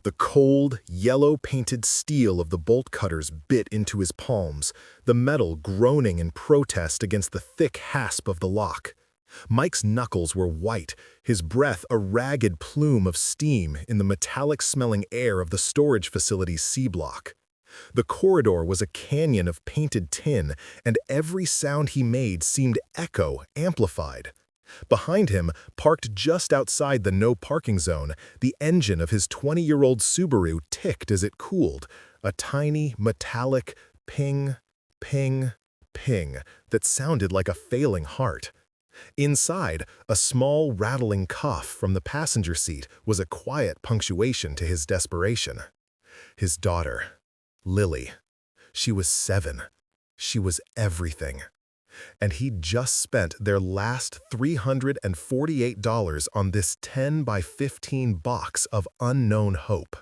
The cold, yellow-painted steel of the bolt cutters bit into his palms, the metal groaning in protest against the thick hasp of the lock. Mike's knuckles were white, his breath a ragged plume of steam in the metallic-smelling air of the storage facility's C-block. The corridor was a canyon of painted tin, and every sound he made seemed amplified. Behind him, parked just outside the no-parking zone, the engine of his 20-year-old Subaru ticked as it cooled, a tiny, metallic ping, ping, ping that sounded like a failing heart. Inside, a small, rattling cough from the passenger seat was a quiet punctuation to his desperation. His daughter, Lily. She was 7. She was everything. And he'd just spent their last $348 on this 10 by 15 box of unknown hope.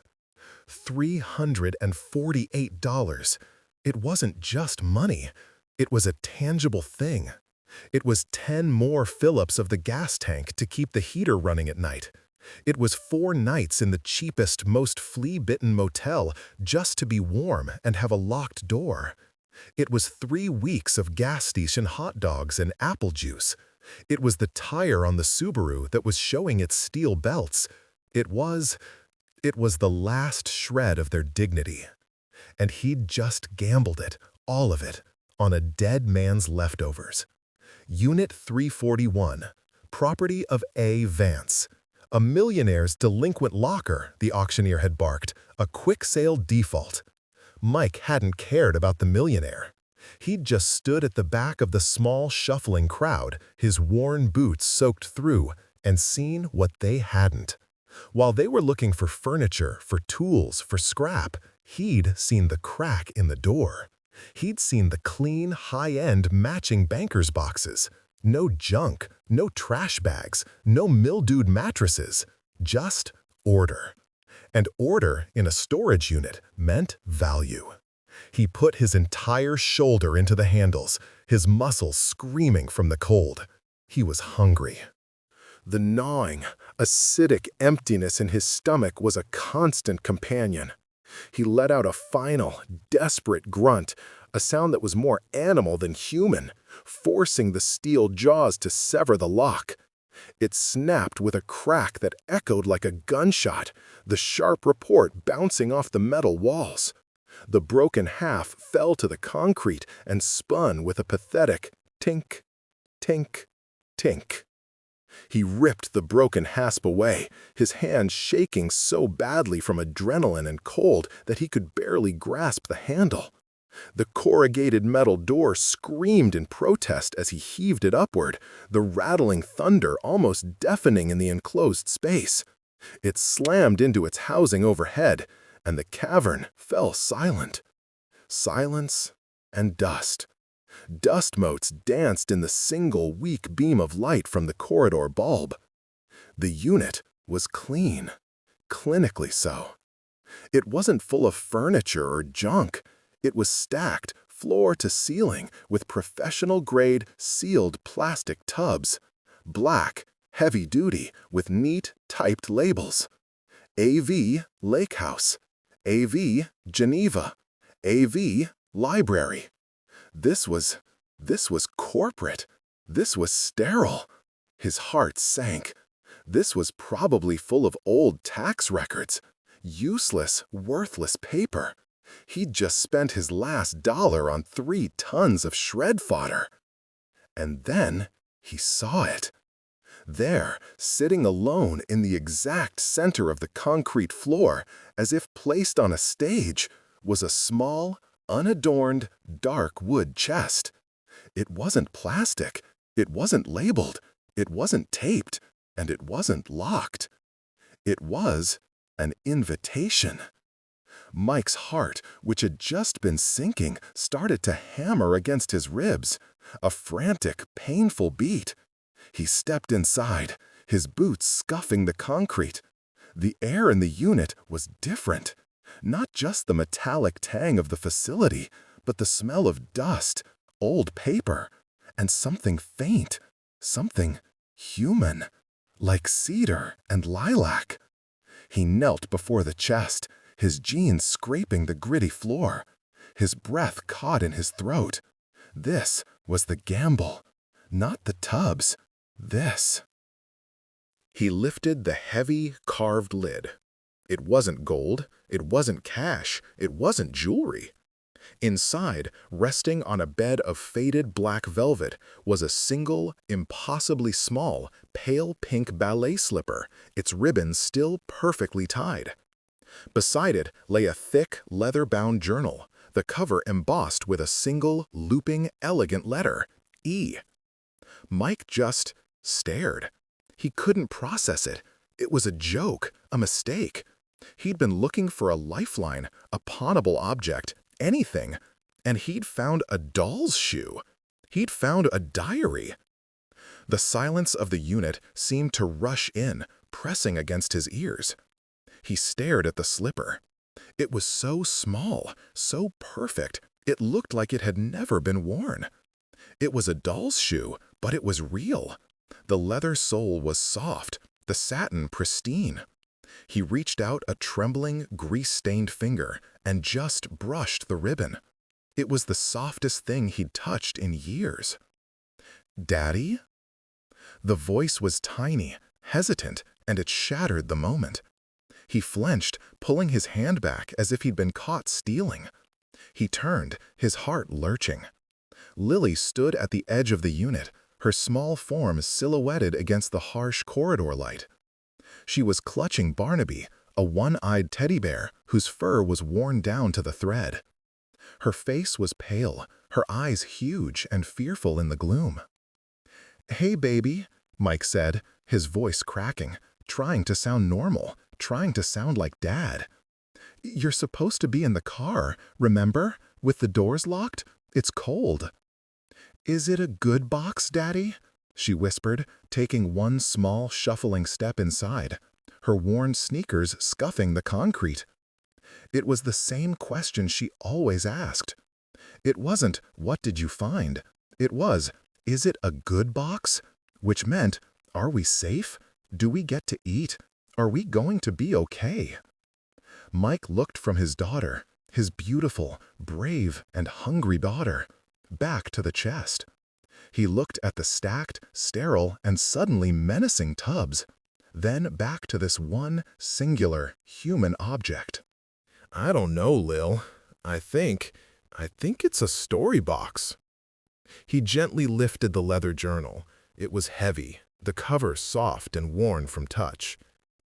$348. It wasn't just money. It was a tangible thing. It was 10 more fill-ups of the gas tank to keep the heater running at night. It was 4 nights in the cheapest, most flea-bitten motel just to be warm and have a locked door. It was 3 weeks of gas station hot dogs and apple juice. It was the tire on the Subaru that was showing its steel belts. It was the last shred of their dignity. And he'd just gambled it, all of it, on a dead man's leftovers. Unit 341, property of A. Vance. A millionaire's delinquent locker, the auctioneer had barked, a quick-sale default. Mike hadn't cared about the millionaire. He'd just stood at the back of the small, shuffling crowd, his worn boots soaked through, and seen what they hadn't. While they were looking for furniture, for tools, for scrap, he'd seen the crack in the door. He'd seen the clean, high-end matching banker's boxes. No junk, no trash bags, no mildewed mattresses, just order. And order in a storage unit meant value. He put his entire shoulder into the handles, his muscles screaming from the cold. He was hungry. The gnawing, acidic emptiness in his stomach was a constant companion. He let out a final, desperate grunt, a sound that was more animal than human, forcing the steel jaws to sever the lock. It snapped with a crack that echoed like a gunshot, the sharp report bouncing off the metal walls. The broken half fell to the concrete and spun with a pathetic tink, tink, tink. He ripped the broken hasp away, his hand shaking so badly from adrenaline and cold that he could barely grasp the handle. The corrugated metal door screamed in protest as he heaved it upward, the rattling thunder almost deafening in the enclosed space. It slammed into its housing overhead, and the cavern fell silent. Silence and dust. Dust motes danced in the single weak beam of light from the corridor bulb. The unit was clean, clinically so. It wasn't full of furniture or junk. It was stacked, floor to ceiling, with professional-grade, sealed plastic tubs. Black, heavy-duty, with neat, typed labels. AV Lake House, AV Geneva, AV Library. This was corporate. This was sterile. His heart sank. This was probably full of old tax records. Useless, worthless paper. He'd just spent his last dollar on 3 tons of shred fodder. And then he saw it. There, sitting alone in the exact center of the concrete floor, as if placed on a stage, was a small, unadorned, dark wood chest. It wasn't plastic, it wasn't labeled, it wasn't taped, and it wasn't locked. It was an invitation. Mike's heart, which had just been sinking, started to hammer against his ribs, a frantic, painful beat. He stepped inside, his boots scuffing the concrete. The air in the unit was different. Not just the metallic tang of the facility, but the smell of dust, old paper, and something faint, something human, like cedar and lilac. He knelt before the chest, his jeans scraping the gritty floor. His breath caught in his throat. This was the gamble, not the tubs. This. He lifted the heavy, carved lid. It wasn't gold, it wasn't cash, it wasn't jewelry. Inside, resting on a bed of faded black velvet, was a single, impossibly small, pale pink ballet slipper, its ribbons still perfectly tied. Beside it lay a thick, leather-bound journal, the cover embossed with a single, looping, elegant letter, E. Mike just stared. He couldn't process it. It was a joke, a mistake. He'd been looking for a lifeline, a pawnable object, anything, and he'd found a doll's shoe. He'd found a diary. The silence of the unit seemed to rush in, pressing against his ears. He stared at the slipper. It was so small, so perfect, it looked like it had never been worn. It was a doll's shoe, but it was real. The leather sole was soft, the satin pristine. He reached out a trembling, grease-stained finger and just brushed the ribbon. It was the softest thing he'd touched in years. "Daddy?" The voice was tiny, hesitant, and it shattered the moment. He flinched, pulling his hand back as if he'd been caught stealing. He turned, his heart lurching. Lily stood at the edge of the unit, her small form silhouetted against the harsh corridor light. She was clutching Barnaby, a one-eyed teddy bear whose fur was worn down to the thread. Her face was pale, her eyes huge and fearful in the gloom. "Hey, baby," Mike said, his voice cracking, trying to sound normal, trying to sound like Dad. "You're supposed to be in the car, remember? With the doors locked? It's cold." "Is it a good box, Daddy?" she whispered, taking one small, shuffling step inside, her worn sneakers scuffing the concrete. It was the same question she always asked. It wasn't, "What did you find?" It was, "Is it a good box?" Which meant, "Are we safe? Do we get to eat? Are we going to be okay?" Mike looked from his daughter, his beautiful, brave, and hungry daughter, back to the chest. He looked at the stacked, sterile, and suddenly menacing tubs, then back to this one singular human object. "I don't know, Lil. I think it's a story box." He gently lifted the leather journal. It was heavy, the cover soft and worn from touch.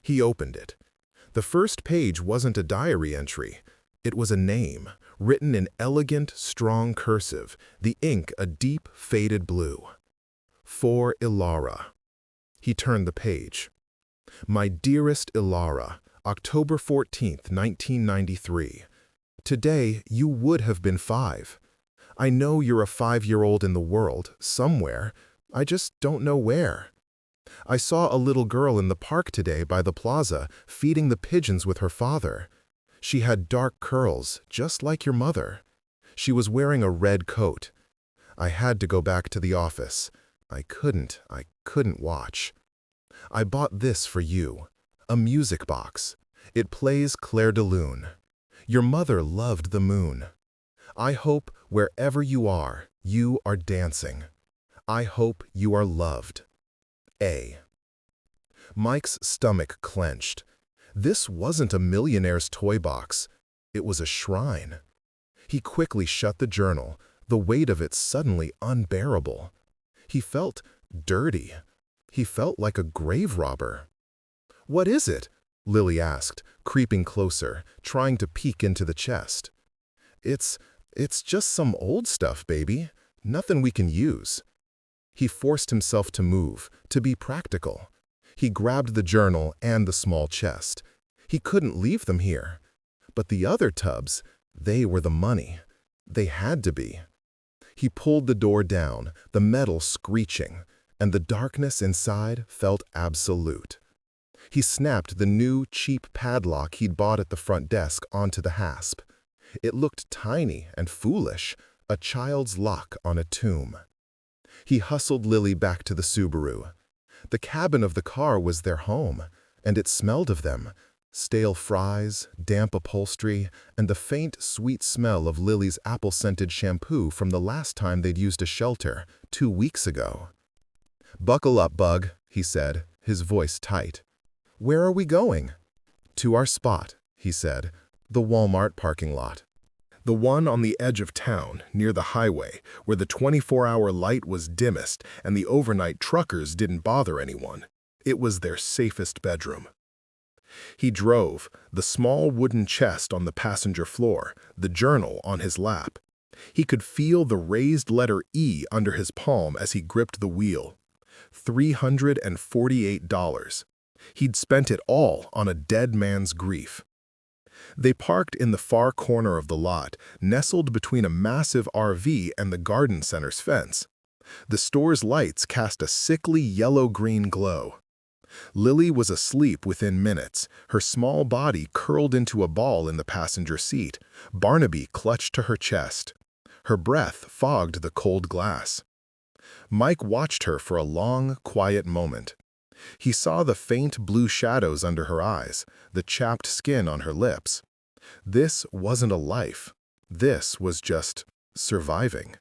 He opened it. The first page wasn't a diary entry. It was a name, written in elegant, strong cursive, the ink a deep, faded blue. "For Ilara." He turned the page. "My dearest Ilara, October 14th, 1993. Today, you would have been 5. I know you're a 5-year-old in the world, somewhere. I just don't know where. I saw a little girl in the park today by the plaza, feeding the pigeons with her father. She had dark curls, just like your mother. She was wearing a red coat. I had to go back to the office. I couldn't watch. I bought this for you, a music box. It plays Clair de Lune. Your mother loved the moon. I hope wherever you are dancing. I hope you are loved. A." Mike's stomach clenched. This wasn't a Millionaire's toy box. It was a shrine. He quickly shut the journal, the weight of it suddenly unbearable. He felt dirty. He felt like a grave robber. "What is it?" Lily asked, creeping closer, trying to peek into the chest. It's just some old stuff, baby. Nothing we can use." He forced himself to move, to be practical. He grabbed the journal and the small chest. He couldn't leave them here. But the other tubs, they were the money. They had to be. He pulled the door down, the metal screeching, and the darkness inside felt absolute. He snapped the new, cheap padlock he'd bought at the front desk onto the hasp. It looked tiny and foolish, a child's lock on a tomb. He hustled Lily back to the Subaru. The cabin of the car was their home, and it smelled of them, Stale fries, damp upholstery, and the faint, sweet smell of Lily's apple-scented shampoo from the last time they'd used a shelter, 2 weeks ago. "Buckle up, Bug," he said, his voice tight. "Where are we going?" "To our spot," he said, "the Walmart parking lot. The one on the edge of town, near the highway, where the 24-hour light was dimmest and the overnight truckers didn't bother anyone. It was their safest bedroom." He drove, the small wooden chest on the passenger floor, the journal on his lap. He could feel the raised letter E under his palm as he gripped the wheel. $348. He'd spent it all on a dead man's grief. They parked in the far corner of the lot, nestled between a massive RV and the garden center's fence. The store's lights cast a sickly yellow-green glow. Lily was asleep within minutes, her small body curled into a ball in the passenger seat, Barnaby clutched to her chest. Her breath fogged the cold glass. Mike watched her for a long, quiet moment. He saw the faint blue shadows under her eyes, the chapped skin on her lips. This wasn't a life. This was just surviving.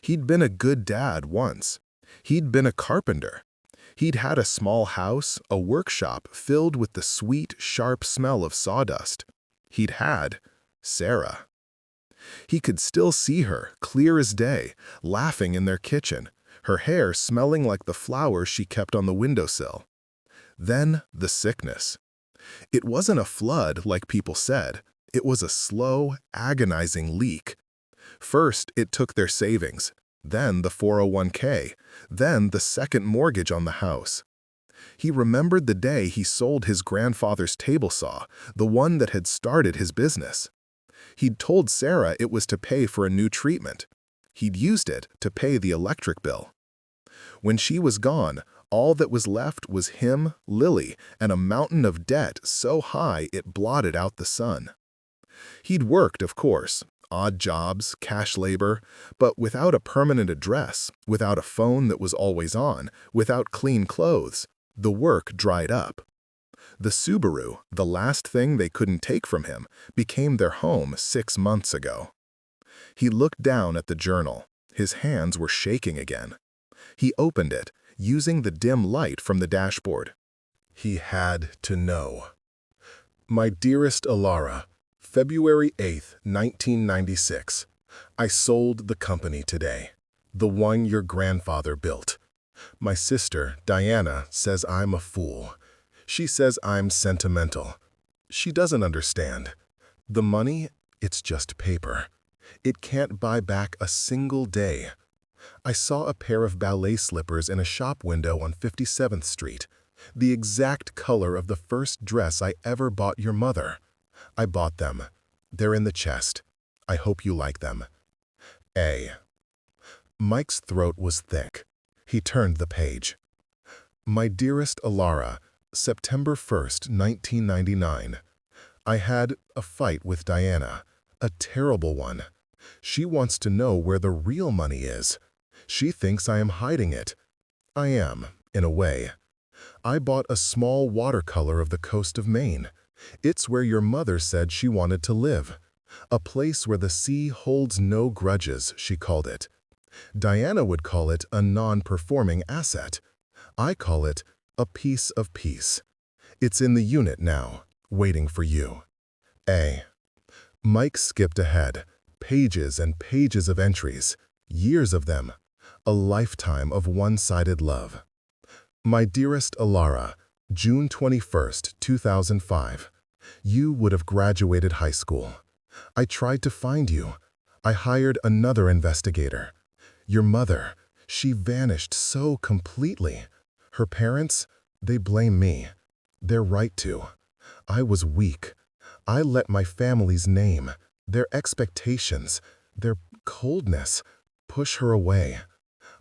He'd been a good dad once. He'd been a carpenter. He'd had a small house, a workshop filled with the sweet, sharp smell of sawdust. He'd had Sarah. He could still see her, clear as day, laughing in their kitchen, her hair smelling like the flowers she kept on the windowsill. Then the sickness. It wasn't a flood like people said. It was a slow, agonizing leak. First, it took their savings, then the 401k, then the second mortgage on the house. He remembered the day he sold his grandfather's table saw, the one that had started his business. He'd told Sarah it was to pay for a new treatment. He'd used it to pay the electric bill. When she was gone, all that was left was him, Lily, and a mountain of debt so high it blotted out the sun. He'd worked, of course, odd jobs, cash labor, but without a permanent address, without a phone that was always on, without clean clothes, the work dried up. The Subaru, the last thing they couldn't take from him, became their home 6 months ago. He looked down at the journal. His hands were shaking again. He opened it, using the dim light from the dashboard. He had to know. My dearest Alara, February 8th, 1996. I sold the company today. The one your grandfather built. My sister, Diana, says I'm a fool. She says I'm sentimental. She doesn't understand. The money, it's just paper. It can't buy back a single day. I saw a pair of ballet slippers in a shop window on 57th Street, the exact color of the first dress I ever bought your mother. I bought them. They're in the chest. I hope you like them. A. Mike's throat was thick. He turned the page. My dearest Alara, September 1st, 1999. I had a fight with Diana, a terrible one. She wants to know where the real money is. She thinks I am hiding it. I am, in a way. I bought a small watercolor of the coast of Maine. It's where your mother said she wanted to live. A place where the sea holds no grudges, she called it. Diana would call it a non-performing asset. I call it a piece of peace. It's in the unit now, waiting for you. A. Mike skipped ahead. Pages and pages of entries. Years of them. A lifetime of one-sided love. My dearest Alara, June 21st, 2005. You would have graduated high school. I tried to find you. I hired another investigator. Your mother, she vanished so completely. Her parents, they blame me. They're right to. I was weak. I let my family's name, their expectations, their coldness, push her away.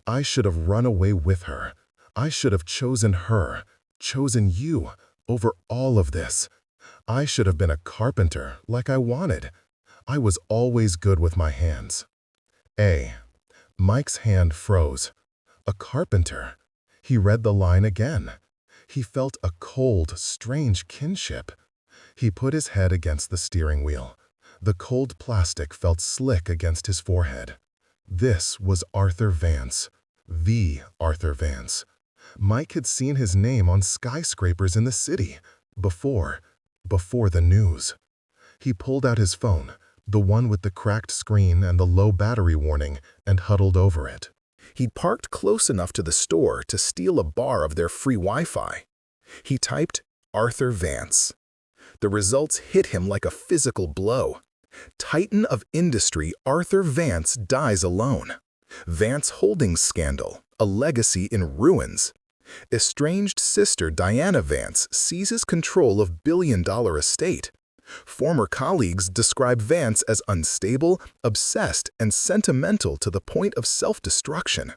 I should have run away with her. I should have chosen her, chosen you, over all of this. I should have been a carpenter like I wanted. I was always good with my hands. A. Mike's hand froze. A carpenter. He read the line again. He felt a cold, strange kinship. He put his head against the steering wheel. The cold plastic felt slick against his forehead. This was Arthur Vance. The Arthur Vance. Mike had seen his name on skyscrapers in the city. Before the news. He pulled out his phone, the one with the cracked screen and the low battery warning, and huddled over it. He'd parked close enough to the store to steal a bar of their free Wi-Fi. He typed Arthur Vance. The results hit him like a physical blow. Titan of industry Arthur Vance dies alone. Vance Holdings scandal, a legacy in ruins. Estranged sister Diana Vance seizes control of billion-dollar estate. Former colleagues describe Vance as unstable, obsessed, and sentimental to the point of self-destruction.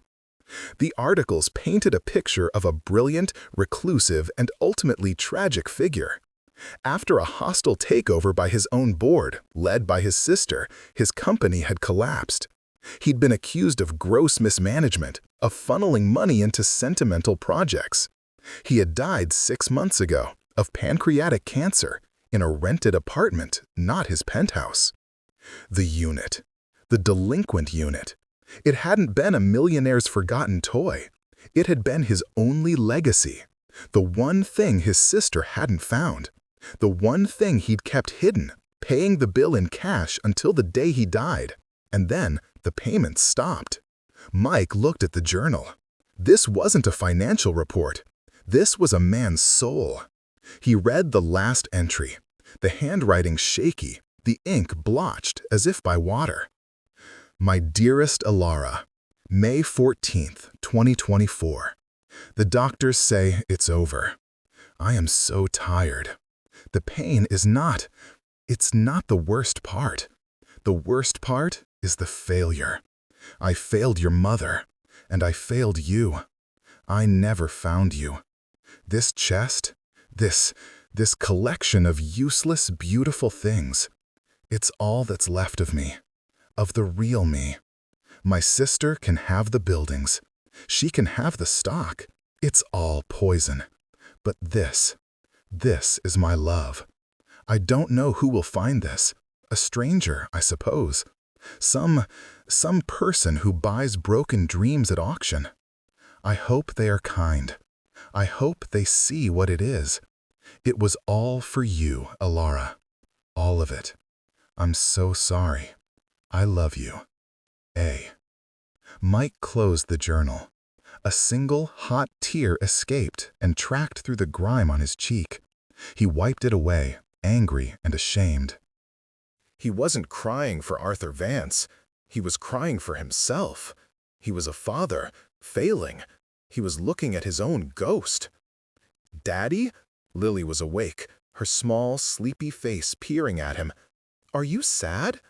The articles painted a picture of a brilliant, reclusive, and ultimately tragic figure. After a hostile takeover by his own board, led by his sister, his company had collapsed. He'd been accused of gross mismanagement, of funneling money into sentimental projects. He had died 6 months ago of pancreatic cancer in a rented apartment, not his penthouse. The unit. The delinquent unit. It hadn't been a millionaire's forgotten toy. It had been his only legacy. The one thing his sister hadn't found. The one thing he'd kept hidden, paying the bill in cash until the day he died. And then the payments stopped. Mike looked at the journal. This wasn't a financial report. This was a man's soul. He read the last entry, the handwriting shaky, the ink blotched as if by water. My dearest Alara, May 14th, 2024. The doctors say it's over. I am so tired. The pain is it's not the worst part. The worst part is the failure. I failed your mother, and I failed you. I never found you. This chest, this collection of useless, beautiful things, it's all that's left of me, of the real me. My sister can have the buildings. She can have the stock. It's all poison. But this is my love. I don't know who will find this. A stranger, I suppose. Some person who buys broken dreams at auction. I hope they are kind. I hope they see what it is. It was all for you, Alara. All of it. I'm so sorry. I love you. A. Mike closed the journal. A single hot tear escaped and tracked through the grime on his cheek. He wiped it away, angry and ashamed. He wasn't crying for Arthur Vance. He was crying for himself. He was a father, failing. He was looking at his own ghost. Daddy? Lily was awake, her small, sleepy face peering at him. Are you sad?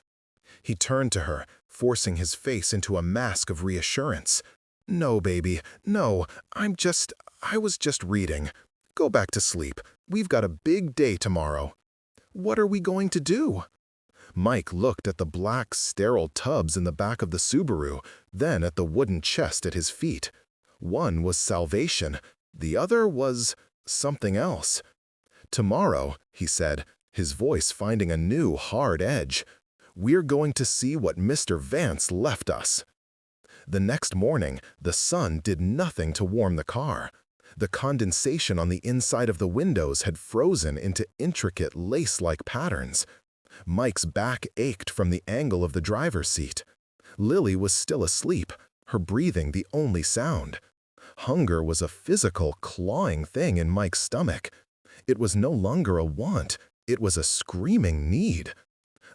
He turned to her, forcing his face into a mask of reassurance. No, baby, no, I was just reading. Go back to sleep. We've got a big day tomorrow. What are we going to do? Mike looked at the black, sterile tubs in the back of the Subaru, then at the wooden chest at his feet. One was salvation, the other was something else. Tomorrow, he said, his voice finding a new, hard edge, we're going to see what Mr. Vance left us. The next morning, the sun did nothing to warm the car. The condensation on the inside of the windows had frozen into intricate lace-like patterns. Mike's back ached from the angle of the driver's seat. Lily was still asleep, her breathing the only sound. Hunger was a physical, clawing thing in Mike's stomach. It was no longer a want, it was a screaming need.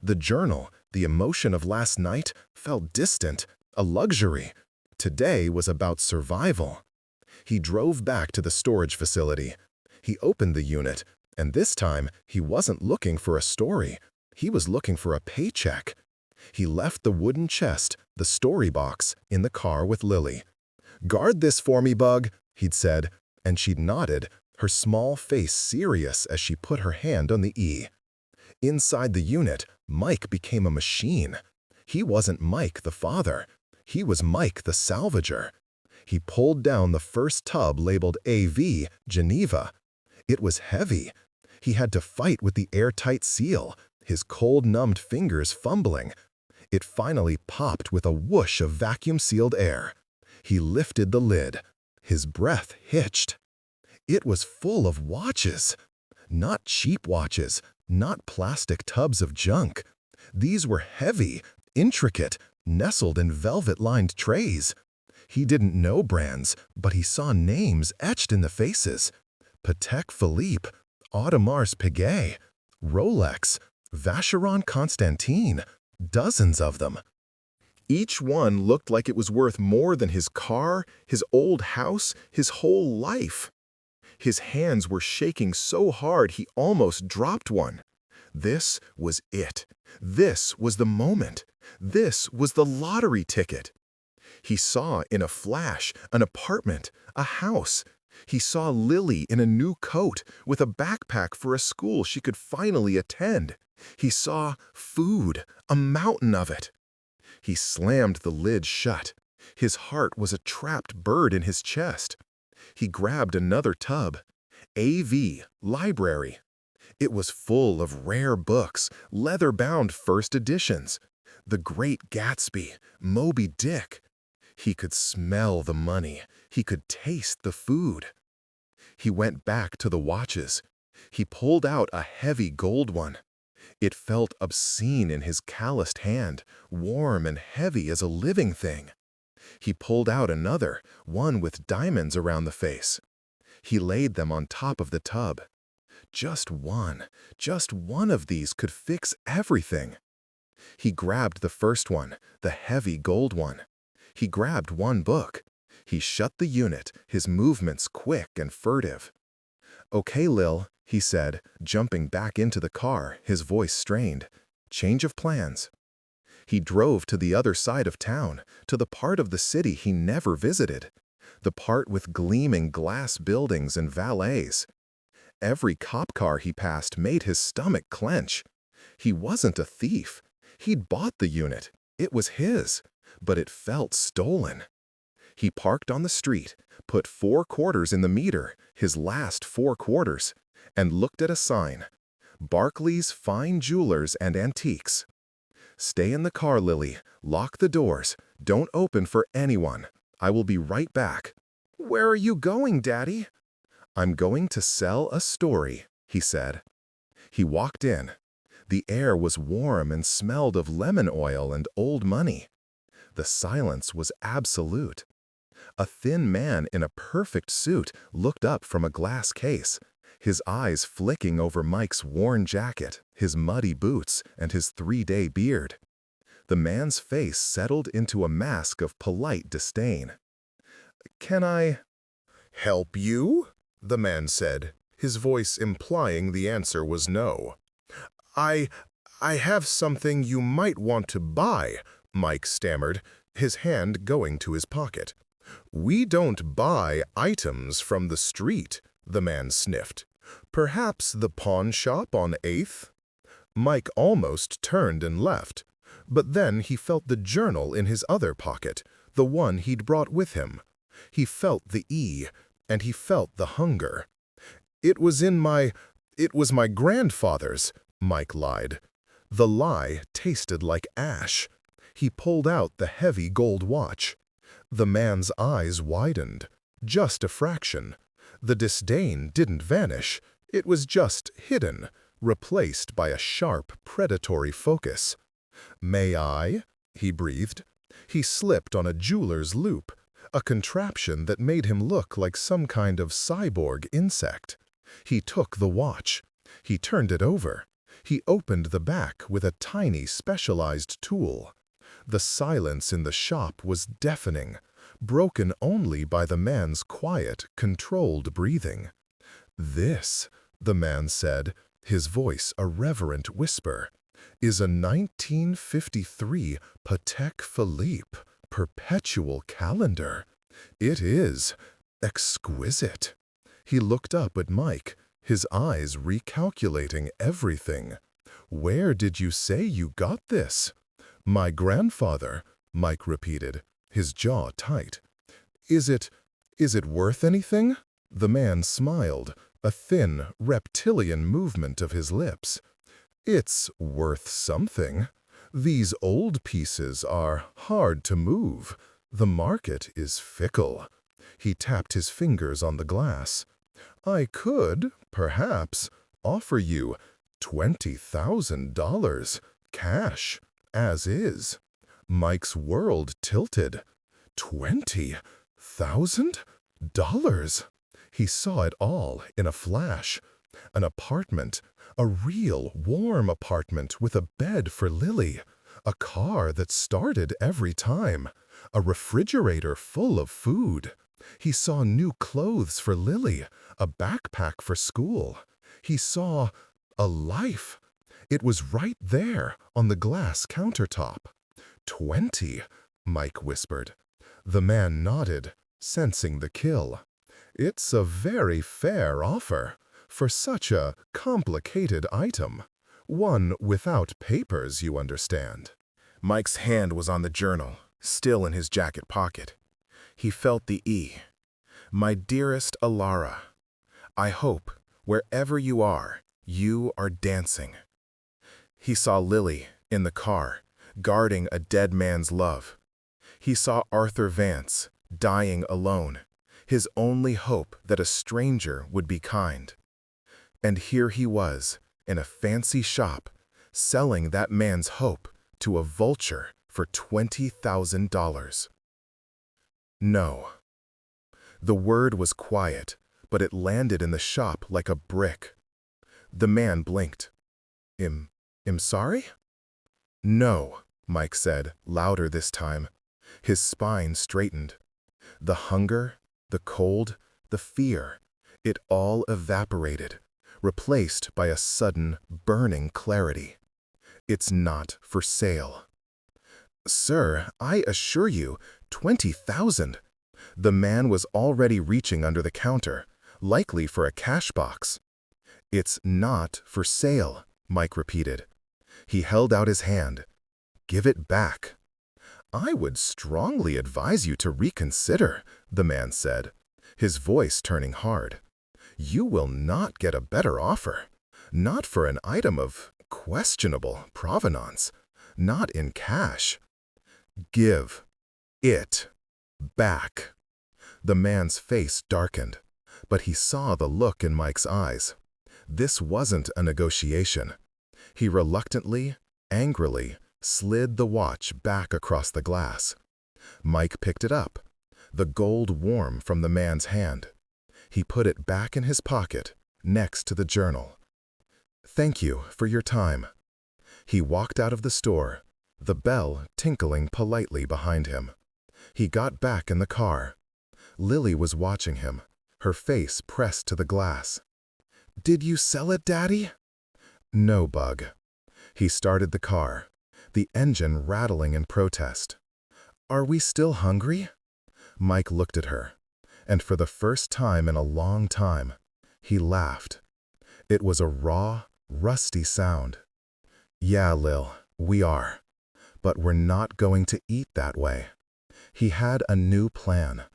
The journal, the emotion of last night, felt distant, a luxury. Today was about survival. He drove back to the storage facility. He opened the unit, and this time he wasn't looking for a story. He was looking for a paycheck. He left the wooden chest, the story box, in the car with Lily. "Guard this for me, Bug," he'd said, and she'd nodded, her small face serious as she put her hand on the E. Inside the unit, Mike became a machine. He wasn't Mike the father. He was Mike the salvager. He pulled down the first tub labeled AV, Geneva. It was heavy. He had to fight with the airtight seal, his cold-numbed fingers fumbling. It finally popped with a whoosh of vacuum-sealed air. He lifted the lid. His breath hitched. It was full of watches. Not cheap watches, not plastic tubs of junk. These were heavy, intricate, nestled in velvet-lined trays. He didn't know brands, but he saw names etched in the faces. Patek Philippe, Audemars Piguet, Rolex, Vacheron Constantin, dozens of them. Each one looked like it was worth more than his car, his old house, his whole life. His hands were shaking so hard he almost dropped one. This was it. This was the moment. This was the lottery ticket. He saw in a flash an apartment, a house. He saw Lily in a new coat with a backpack for a school she could finally attend. He saw food, a mountain of it. He slammed the lid shut. His heart was a trapped bird in his chest. He grabbed another tub. AV, library. It was full of rare books, leather-bound first editions. The Great Gatsby, Moby Dick. He could smell the money. He could taste the food. He went back to the watches. He pulled out a heavy gold one. It felt obscene in his calloused hand, warm and heavy as a living thing. He pulled out another, one with diamonds around the face. He laid them on top of the tub. Just one of these could fix everything. He grabbed the first one, the heavy gold one. He grabbed one book. He shut the unit, his movements quick and furtive. "Okay, Lil," he said, jumping back into the car, his voice strained. "Change of plans." He drove to the other side of town, to the part of the city he never visited, the part with gleaming glass buildings and valets. Every cop car he passed made his stomach clench. He wasn't a thief. He'd bought the unit. It was his, but it felt stolen. He parked on the street, put 4 quarters in the meter, his last 4 quarters, and looked at a sign. Barclay's Fine Jewelers and Antiques. "Stay in the car, Lily. Lock the doors. Don't open for anyone. I will be right back." "Where are you going, Daddy?" "I'm going to sell a story," he said. He walked in. The air was warm and smelled of lemon oil and old money. The silence was absolute. A thin man in a perfect suit looked up from a glass case, his eyes flicking over Mike's worn jacket, his muddy boots, and his 3-day beard. The man's face settled into a mask of polite disdain. "Can I help you?" the man said, his voice implying the answer was no. I have something you might want to buy," Mike stammered, his hand going to his pocket. "We don't buy items from the street," the man sniffed. "Perhaps the pawn shop on 8th? Mike almost turned and left, but then he felt the journal in his other pocket, the one he'd brought with him. He felt the E, and he felt the hunger. It was my grandfather's," Mike lied. The lie tasted like ash. He pulled out the heavy gold watch. The man's eyes widened, just a fraction. The disdain didn't vanish. It was just hidden, replaced by a sharp, predatory focus. "May I?" he breathed. He slipped on a jeweler's loop, a contraption that made him look like some kind of cyborg insect. He took the watch. He turned it over. He opened the back with a tiny, specialized tool. The silence in the shop was deafening, broken only by the man's quiet, controlled breathing. "This," the man said, his voice a reverent whisper, "is a 1953 Patek Philippe perpetual calendar. It is exquisite." He looked up at Mike, his eyes recalculating everything. "Where did you say you got this?" "My grandfather," Mike repeated, his jaw tight. Is it worth anything?" The man smiled, a thin, reptilian movement of his lips. "It's worth something. These old pieces are hard to move. The market is fickle." He tapped his fingers on the glass. "I could, perhaps, offer you $20,000, cash, as is." Mike's world tilted. $20,000? He saw it all in a flash. An apartment, a real, warm apartment with a bed for Lily, a car that started every time, a refrigerator full of food. He saw new clothes for Lily, a backpack for school. He saw a life. It was right there on the glass countertop. 20, Mike whispered. The man nodded, sensing the kill. "It's a very fair offer for such a complicated item. One without papers, you understand." Mike's hand was on the journal, still in his jacket pocket. He felt the E. "My dearest Alara, I hope, wherever you are dancing." He saw Lily, in the car, guarding a dead man's love. He saw Arthur Vance, dying alone, his only hope that a stranger would be kind. And here he was, in a fancy shop, selling that man's hope to a vulture for $20,000. No. The word was quiet, but it landed in the shop like a brick. The man blinked. I'm sorry?" "No," Mike said, louder this time. His spine straightened. The hunger, the cold, the fear, it all evaporated, replaced by a sudden, burning clarity. "It's not for sale." "Sir, I assure you, 20,000. The man was already reaching under the counter, likely for a cash box. "It's not for sale," Mike repeated. He held out his hand. "Give it back." "I would strongly advise you to reconsider," the man said, his voice turning hard. "You will not get a better offer. Not for an item of questionable provenance. Not in cash. Give it back." The man's face darkened, but he saw the look in Mike's eyes. This wasn't a negotiation. He reluctantly, angrily, slid the watch back across the glass. Mike picked it up, the gold warm from the man's hand. He put it back in his pocket, next to the journal. "Thank you for your time." He walked out of the store, the bell tinkling politely behind him. He got back in the car. Lily was watching him, her face pressed to the glass. "Did you sell it, Daddy?" "No, Bug." He started the car, the engine rattling in protest. "Are we still hungry?" Mike looked at her, and for the first time in a long time, he laughed. It was a raw, rusty sound. "Yeah, Lil, we are. But we're not going to eat that way." He had a new plan,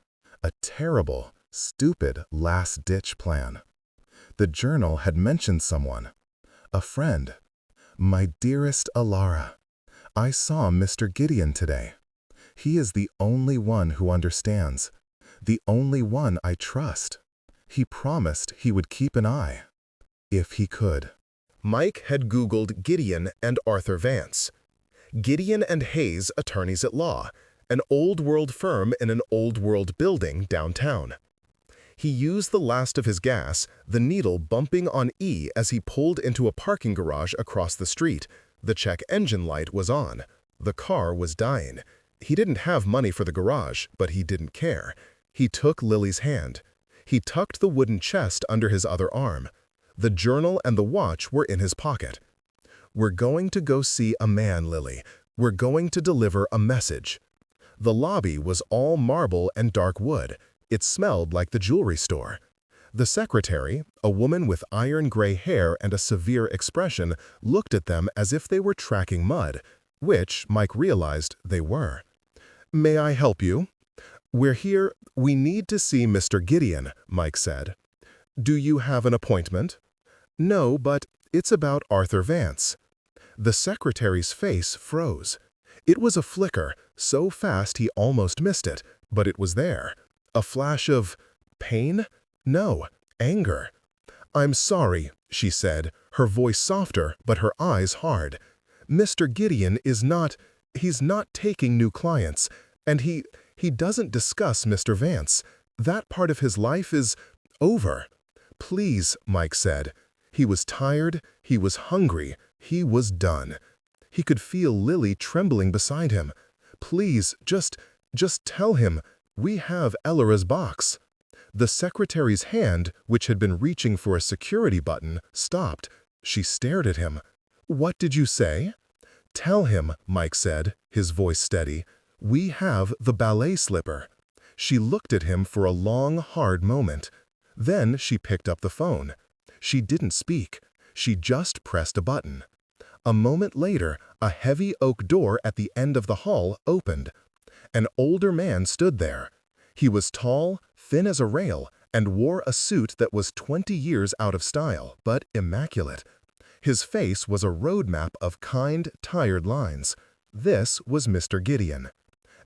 a terrible, stupid last-ditch plan. The journal had mentioned someone, a friend. "My dearest Alara, I saw Mr. Gideon today. He is the only one who understands, the only one I trust. He promised he would keep an eye, if he could." Mike had Googled Gideon and Arthur Vance. Gideon and Hayes, attorneys at law, an old-world firm in an old-world building downtown. He used the last of his gas, the needle bumping on E as he pulled into a parking garage across the street. The check engine light was on. The car was dying. He didn't have money for the garage, but he didn't care. He took Lily's hand. He tucked the wooden chest under his other arm. The journal and the watch were in his pocket. "We're going to go see a man, Lily. We're going to deliver a message." The lobby was all marble and dark wood. It smelled like the jewelry store. The secretary, a woman with iron-gray hair and a severe expression, looked at them as if they were tracking mud, which, Mike realized, they were. "May I help you?" "We're here. We need to see Mr. Gideon," Mike said. Do you have an appointment? No, but it's about Arthur Vance. The secretary's face froze. It was a flicker, so fast he almost missed it, but it was there. A flash of pain? No, anger. I'm sorry, she said, her voice softer but her eyes hard. Mr. Gideon he's not taking new clients, and he doesn't discuss Mr. Vance. That part of his life is over. Please, Mike said. He was tired, he was hungry, he was done. He could feel Lily trembling beside him. Please, just tell him, we have Ellora's box. The secretary's hand, which had been reaching for a security button, stopped. She stared at him. What did you say? Tell him, Mike said, his voice steady. We have the ballet slipper. She looked at him for a long, hard moment. Then she picked up the phone. She didn't speak. She just pressed a button. A moment later, a heavy oak door at the end of the hall opened. An older man stood there. He was tall, thin as a rail, and wore a suit that was 20 years out of style, but immaculate. His face was a roadmap of kind, tired lines. This was Mr. Gideon.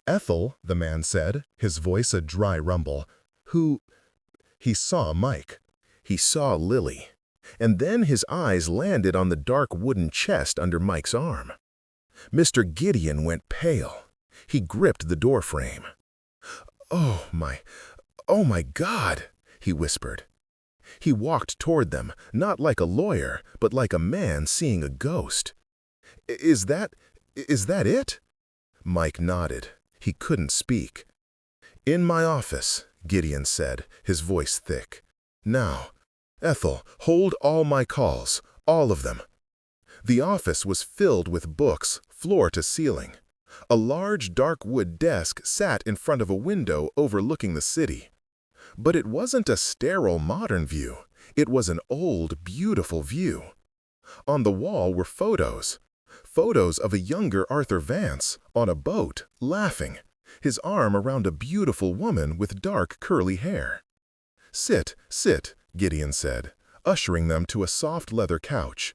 Ethel, the man said, his voice a dry rumble. Who? He saw Mike. He saw Lily. And then his eyes landed on the dark wooden chest under Mike's arm. Mr. Gideon went pale. He gripped the doorframe. Oh my God, he whispered. He walked toward them, not like a lawyer, but like a man seeing a ghost. Is that it? Mike nodded. He couldn't speak. In my office, Gideon said, his voice thick. Now, Ethel, hold all my calls, all of them. The office was filled with books, floor to ceiling. A large dark wood desk sat in front of a window overlooking the city. But it wasn't a sterile modern view. It was an old, beautiful view. On the wall were photos. Photos of a younger Arthur Vance on a boat, laughing, his arm around a beautiful woman with dark curly hair. Sit, Gideon said, ushering them to a soft leather couch.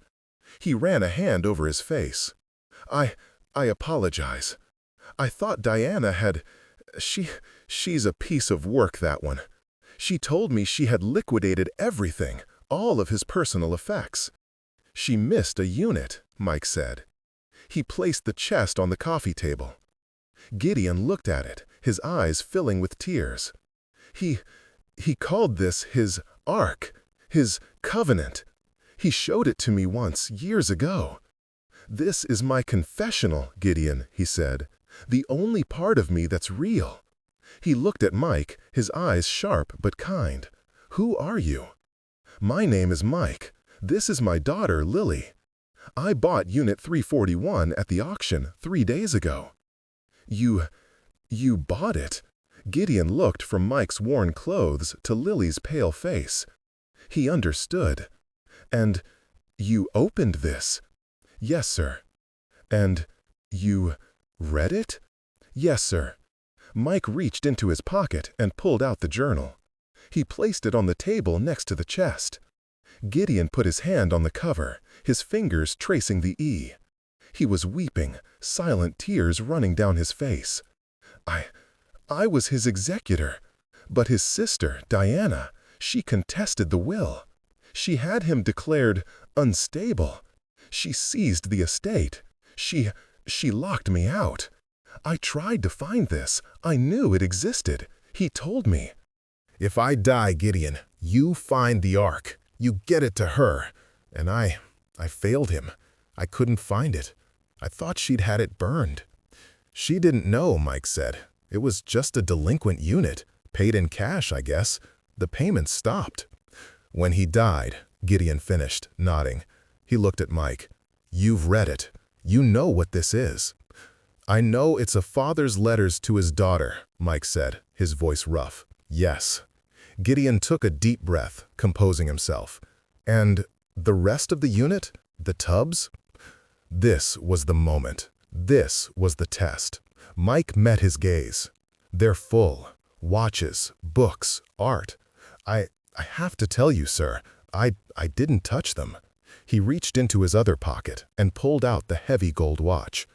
He ran a hand over his face. I apologize. I thought Diana had... She's a piece of work, that one. She told me she had liquidated everything, all of his personal effects. She missed a unit, Mike said. He placed the chest on the coffee table. Gideon looked at it, his eyes filling with tears. He called this his ark, his covenant. He showed it to me once, years ago. This is my confessional, Gideon, he said. The only part of me that's real. He looked at Mike, his eyes sharp but kind. Who are you? My name is Mike. This is my daughter, Lily. I bought Unit 341 at the auction 3 days ago. You bought it? Gideon looked from Mike's worn clothes to Lily's pale face. He understood. And you opened this? Yes, sir. And you read it? Yes, sir. Mike reached into his pocket and pulled out the journal. He placed it on the table next to the chest. Gideon put his hand on the cover, his fingers tracing the E. He was weeping, silent tears running down his face. I was his executor, but his sister, Diana, she contested the will. She had him declared unstable. She seized the estate. She locked me out. I tried to find this. I knew it existed. He told me. If I die, Gideon, you find the ark. You get it to her. And I failed him. I couldn't find it. I thought she'd had it burned. She didn't know, Mike said. It was just a delinquent unit. Paid in cash, I guess. The payments stopped. When he died, Gideon finished, nodding. He looked at Mike. You've read it. You know what this is. I know it's a father's letters to his daughter, Mike said, his voice rough. Yes. Gideon took a deep breath, composing himself. And the rest of the unit? The tubs? This was the moment. This was the test. Mike met his gaze. They're full. Watches, books, art. I I have to tell you, sir, I didn't touch them." He reached into his other pocket and pulled out the heavy gold watch.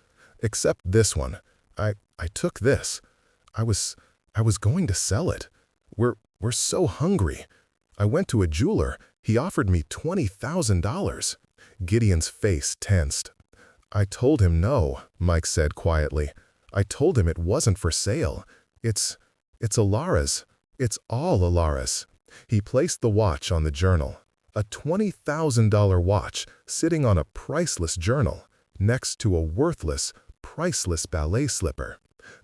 "Except this one. I took this. I was going to sell it. We're so hungry. I went to a jeweler. He offered me $20,000. Gideon's face tensed. "I told him no," Mike said quietly. "I told him it wasn't for sale. It's Ilara's. It's all Ilara's." He placed the watch on the journal. A $20,000 watch sitting on a priceless journal next to a worthless, priceless ballet slipper.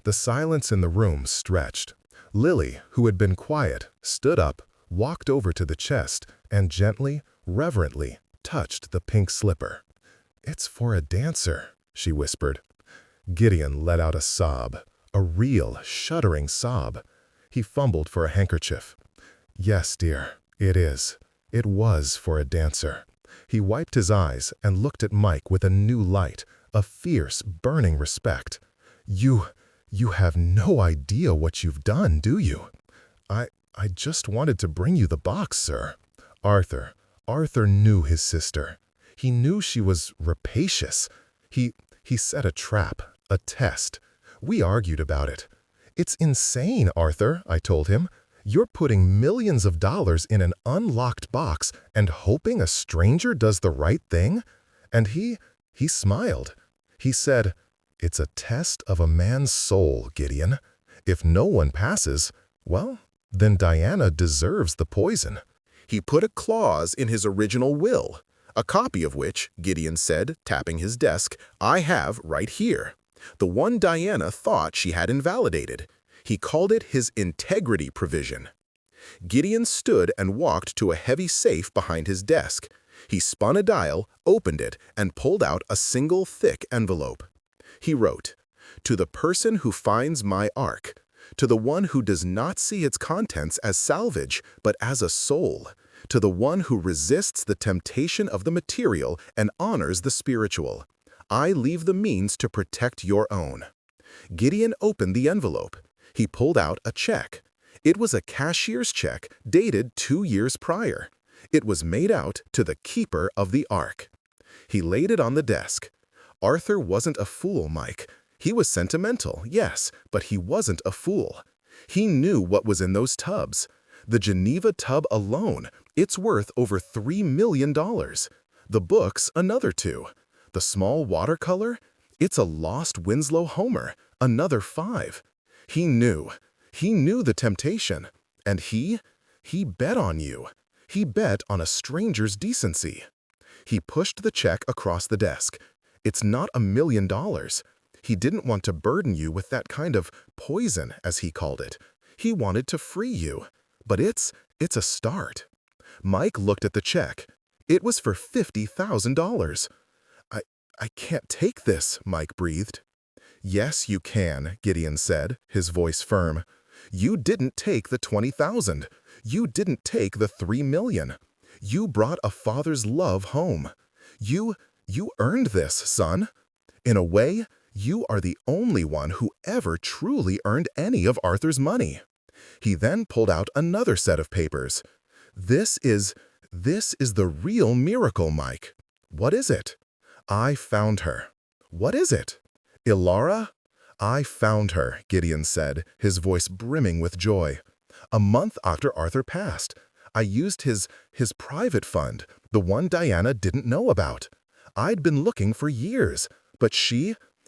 The silence in the room stretched. Lily, who had been quiet, stood up, walked over to the chest, and gently, reverently touched the pink slipper. "It's for a dancer," she whispered. Gideon let out a sob, a real, shuddering sob. He fumbled for a handkerchief. "Yes, dear, it is. It was for a dancer." He wiped his eyes and looked at Mike with a new light, a fierce, burning respect. You have no idea what you've done, do you?" I just wanted to bring you the box, sir." Arthur knew his sister. He knew she was rapacious. He set a trap, a test. We argued about it. "It's insane, Arthur," I told him. "You're putting millions of dollars in an unlocked box and hoping a stranger does the right thing?" And he smiled. He said, "It's a test of a man's soul, Gideon. If no one passes, well, then Diana deserves the poison." He put a clause in his original will, a copy of which, Gideon said, tapping his desk, I have right here. The one Diana thought she had invalidated. He called it his integrity provision. Gideon stood and walked to a heavy safe behind his desk. He spun a dial, opened it, and pulled out a single thick envelope. He wrote, "To the person who finds my ark, to the one who does not see its contents as salvage, but as a soul, to the one who resists the temptation of the material and honors the spiritual, I leave the means to protect your own." Gideon opened the envelope. He pulled out a check. It was a cashier's check dated 2 years prior. It was made out to the keeper of the ark. He laid it on the desk. Arthur wasn't a fool, Mike. He was sentimental, yes, but he wasn't a fool. He knew what was in those tubs. The Geneva tub alone, it's worth over $3 million. The books, another 2. The small watercolor, it's a lost Winslow Homer, another 5. He knew the temptation, and he bet on you. He bet on a stranger's decency. He pushed the check across the desk. It's not $1 million. He didn't want to burden you with that kind of poison, as he called it. He wanted to free you. But it's a start. Mike looked at the check. It was for $50,000. I can't take this, Mike breathed. "Yes, you can," Gideon said, his voice firm. "You didn't take the $20,000. You didn't take the $3 million. You brought a father's love home. You earned this, son. In a way, you are the only one who ever truly earned any of Arthur's money." He then pulled out another set of papers. This is the real miracle, Mike." "What is it?" "I found her." "What is it?" "Ilara?" "I found her," Gideon said, his voice brimming with joy. "A month after Arthur passed. I used his private fund, the one Diana didn't know about. I'd been looking for years, but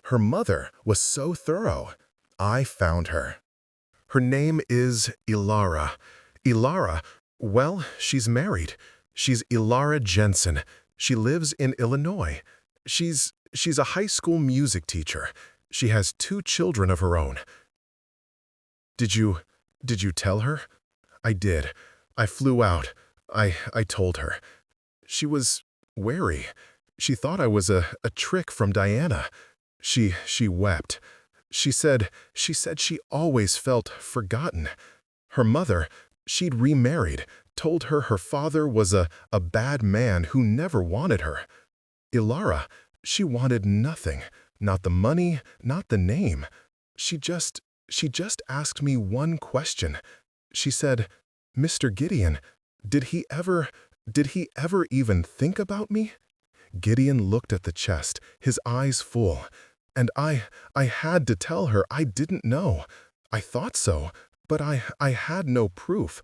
her mother, was so thorough. I found her. Her name is Ilara. Ilara, well, she's married. She's Ilara Jensen. She lives in Illinois. She's a high school music teacher. She has 2 children of her own." Did you tell her?" "I did. I flew out. I told her. She was wary. She thought I was a trick from Diana. She wept. She said she always felt forgotten. Her mother, she'd remarried, told her her father was a bad man who never wanted her. Ilara, she wanted nothing, not the money, not the name. She just asked me one question. She said, 'Mr. Gideon, Did did he ever even think about me? Gideon looked at the chest, his eyes full. And I had to tell her I didn't know. I thought so, but I had no proof.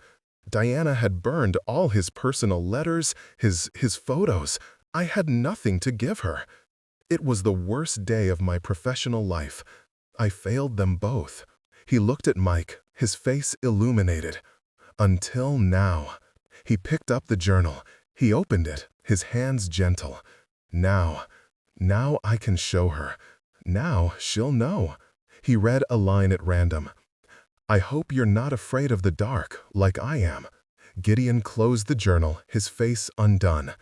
Diana had burned all his personal letters, his photos. I had nothing to give her. It was the worst day of my professional life. I failed them both. He looked at Mike, his face illuminated. Until now. He picked up the journal. He opened it, his hands gentle. Now I can show her. Now she'll know. He read a line at random. I hope you're not afraid of the dark, like I am. Gideon closed the journal, his face undone.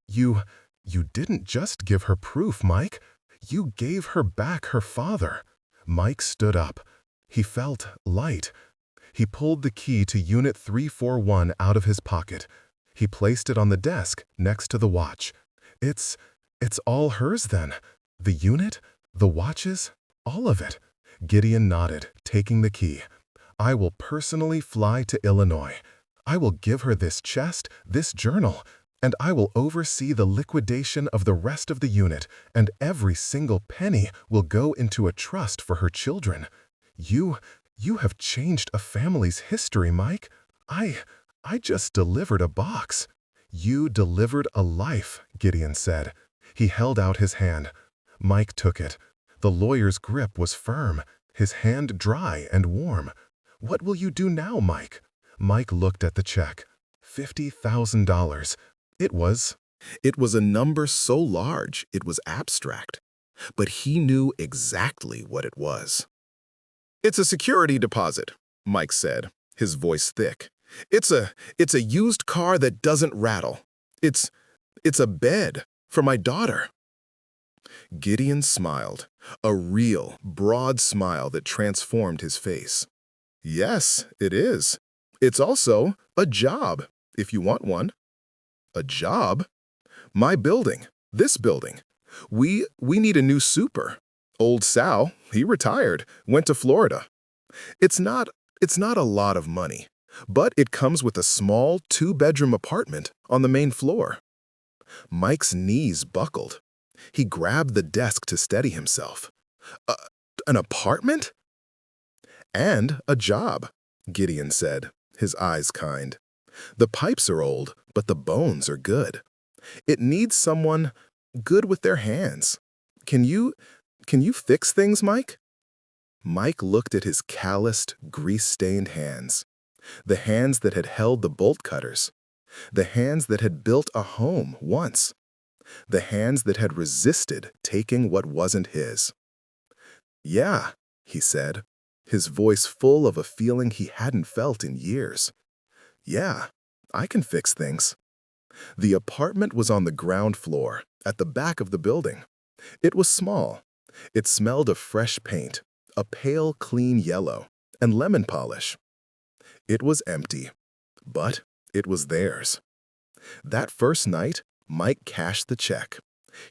You didn't just give her proof, Mike. You gave her back her father. Mike stood up. He felt light. He pulled the key to Unit 341 out of his pocket. He placed it on the desk next to the watch. It's all hers then. The unit, the watches, all of it. Gideon nodded, taking the key. I will personally fly to Illinois. I will give her this chest, this journal, and I will oversee the liquidation of the rest of the unit, and every single penny will go into a trust for her children. You have changed a family's history, Mike. I just delivered a box. You delivered a life, Gideon said. He held out his hand. Mike took it. The lawyer's grip was firm, his hand dry and warm. What will you do now, Mike? Mike looked at the check. $50,000. It was a number so large it was abstract, but he knew exactly what it was. It's a security deposit, Mike said, his voice thick. It's a used car that doesn't rattle. It's a bed for my daughter. Gideon smiled, a real, broad smile that transformed his face. Yes, it is. It's also a job, if you want one. A job? My building, this building. We need a new super. Old Sal, he retired, went to Florida. It's not a lot of money, but it comes with a small 2-bedroom apartment on the main floor. Mike's knees buckled. He grabbed the desk to steady himself. An apartment? And a job, Gideon said, his eyes kind. The pipes are old, but the bones are good. It needs someone good with their hands. Can you fix things, Mike? Mike looked at his calloused, grease-stained hands. The hands that had held the bolt cutters. The hands that had built a home once. The hands that had resisted taking what wasn't his. Yeah, he said, his voice full of a feeling he hadn't felt in years. Yeah, I can fix things. The apartment was on the ground floor, at the back of the building. It was small. It smelled of fresh paint, a pale, clean yellow, and lemon polish. It was empty, but it was theirs. That first night, Mike cashed the check.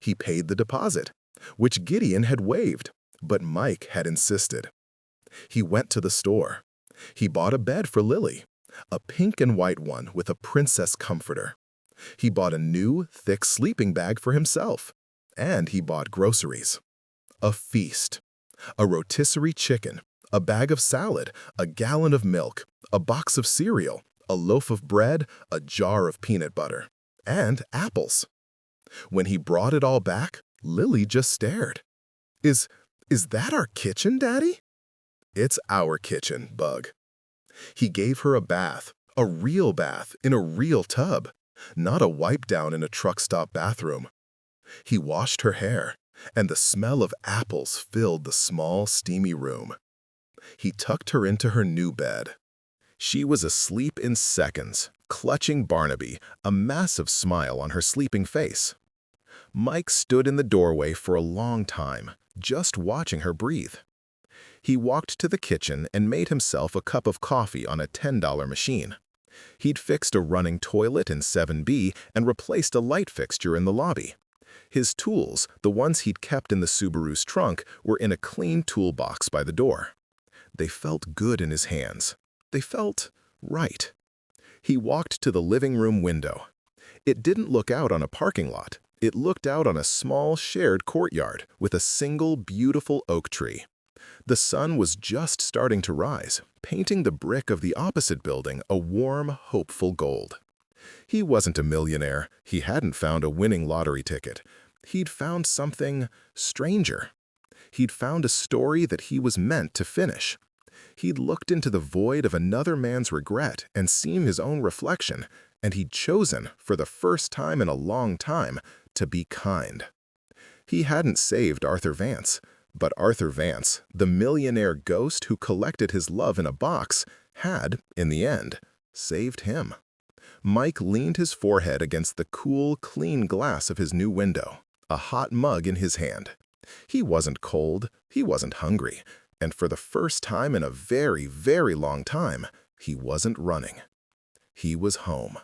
He paid the deposit, which Gideon had waived, but Mike had insisted. He went to the store. He bought a bed for Lily, a pink and white one with a princess comforter. He bought a new, thick sleeping bag for himself, and he bought groceries. A feast. A rotisserie chicken, a bag of salad, a gallon of milk, a box of cereal, a loaf of bread, a jar of peanut butter, and apples. When he brought it all back, Lily just stared. Is that our kitchen, Daddy? It's our kitchen, Bug. He gave her a bath, a real bath in a real tub, not a wipe down in a truck stop bathroom. He washed her hair, and the smell of apples filled the small, steamy room. He tucked her into her new bed. She was asleep in seconds, clutching Barnaby, a massive smile on her sleeping face. Mike stood in the doorway for a long time, just watching her breathe. He walked to the kitchen and made himself a cup of coffee on a $10 machine. He'd fixed a running toilet in 7B and replaced a light fixture in the lobby. His tools, the ones he'd kept in the Subaru's trunk, were in a clean toolbox by the door. They felt good in his hands. They felt right. He walked to the living room window. It didn't look out on a parking lot. It looked out on a small shared courtyard with a single beautiful oak tree. The sun was just starting to rise, painting the brick of the opposite building a warm, hopeful gold. He wasn't a millionaire. He hadn't found a winning lottery ticket. He'd found something stranger. He'd found a story that he was meant to finish. He'd looked into the void of another man's regret and seen his own reflection, and he'd chosen, for the first time in a long time, to be kind. He hadn't saved Arthur Vance, but Arthur Vance, the millionaire ghost who collected his love in a box, had, in the end, saved him. Mike leaned his forehead against the cool, clean glass of his new window, a hot mug in his hand. He wasn't cold, he wasn't hungry, and for the first time in a very, very long time, he wasn't running. He was home.